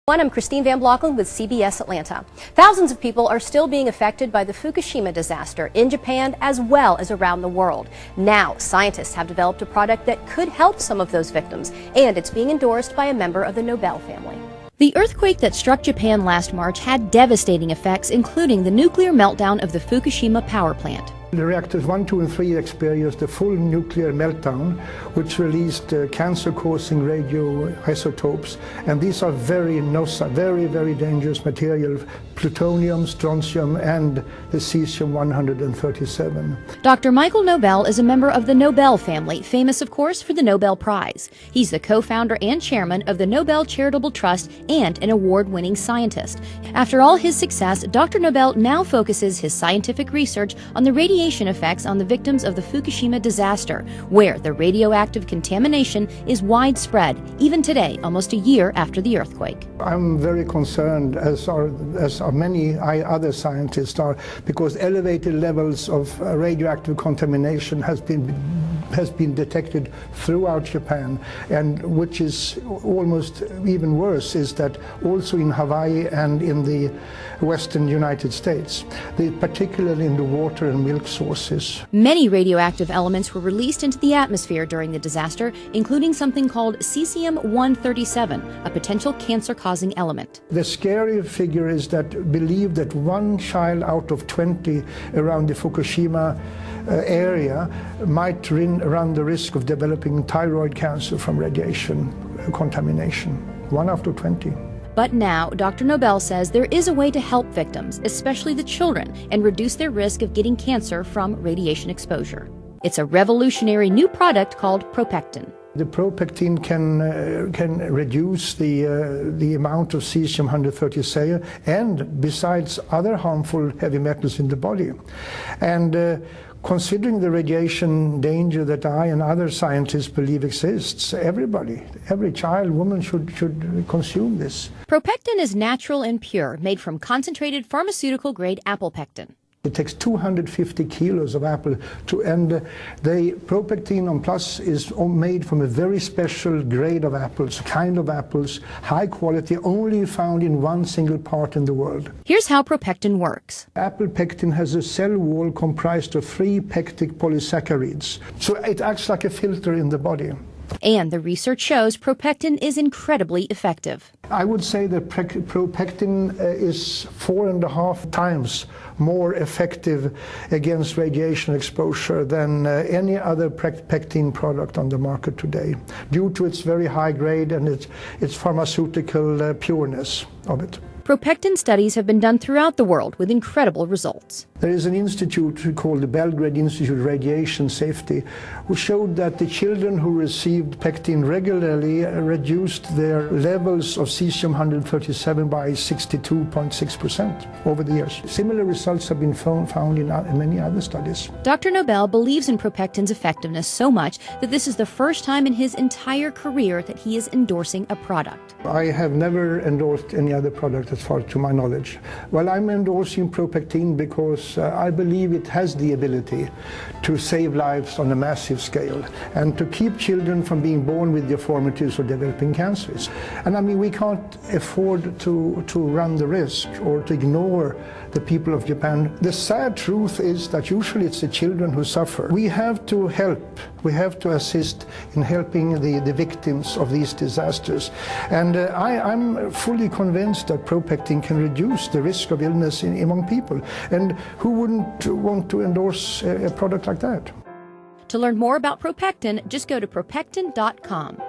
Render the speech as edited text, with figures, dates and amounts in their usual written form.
I'm Christine Van Blockland with CBS Atlanta. Thousands of people are still being affected by the Fukushima disaster in Japan as well as around the world. Now, scientists have developed a product that could help some of those victims, and it's being endorsed by a member of the Nobel family. The earthquake that struck Japan last March had devastating effects, including the nuclear meltdown of the Fukushima power plant. The reactors 1, 2, and 3 experienced a full nuclear meltdown, which released cancer-causing radioisotopes, and these are very dangerous material: plutonium, strontium, and the cesium-137. Dr. Michael Nobel is a member of the Nobel family, famous, of course, for the Nobel Prize. He's the co-founder and chairman of the Nobel Charitable Trust and an award-winning scientist. After all his success, Dr. Nobel now focuses his scientific research on the radiation effects on the victims of the Fukushima disaster, where the radioactive contamination is widespread, even today, almost a year after the earthquake. I'm very concerned, as are many other scientists are, because elevated levels of radioactive contamination has been detected throughout Japan, and which is almost even worse is that also in Hawaii and in the western United States, particularly in the water and milk sources. Many radioactive elements were released into the atmosphere during the disaster, including something called cesium-137, a potential cancer-causing element. The scary figure is that believe that 1 child out of 20 around the Fukushima area might run the risk of developing thyroid cancer from radiation contamination. 1 out of 20. But now, Dr. Nobel says there is a way to help victims, especially the children, and reduce their risk of getting cancer from radiation exposure. It's a revolutionary new product called Propectin. The Propectin can reduce the amount of cesium-137 and besides other harmful heavy metals in the body. And considering the radiation danger that I and other scientists believe exists, every child, woman should consume this. Propectin is natural and pure, made from concentrated pharmaceutical-grade apple pectin. It takes 250 kilos of apple and the Propectin on Plus is made from a very special grade of apples, high quality, only found in one single part in the world. Here's how Propectin works. Apple pectin has a cell wall comprised of 3 pectic polysaccharides, so it acts like a filter in the body. And the research shows Propectin is incredibly effective. I would say that Propectin is 4.5 times more effective against radiation exposure than any other pectin product on the market today, due to its very high grade and its pharmaceutical pureness of it. Propectin studies have been done throughout the world with incredible results. There is an institute called the Belgrade Institute of Radiation Safety, who showed that the children who received pectin regularly reduced their levels of cesium-137 by 62.6% over the years. Similar results have been found in many other studies. Dr. Nobel believes in Propectin's effectiveness so much that this is the first time in his entire career that he is endorsing a product. I have never endorsed any other product as far to my knowledge. Well, I'm endorsing Propectin because I believe it has the ability to save lives on a massive scale and to keep children from being born with deformities or developing cancers. And I mean, we can't afford to run the risk or to ignore the people of Japan. The sad truth is that usually it's the children who suffer. We have to help, we have to assist in helping the victims of these disasters. And I'm fully convinced that Propectin can reduce the risk of illness among people. And who wouldn't want to endorse a product like that? To learn more about Propectin, just go to propectin.com.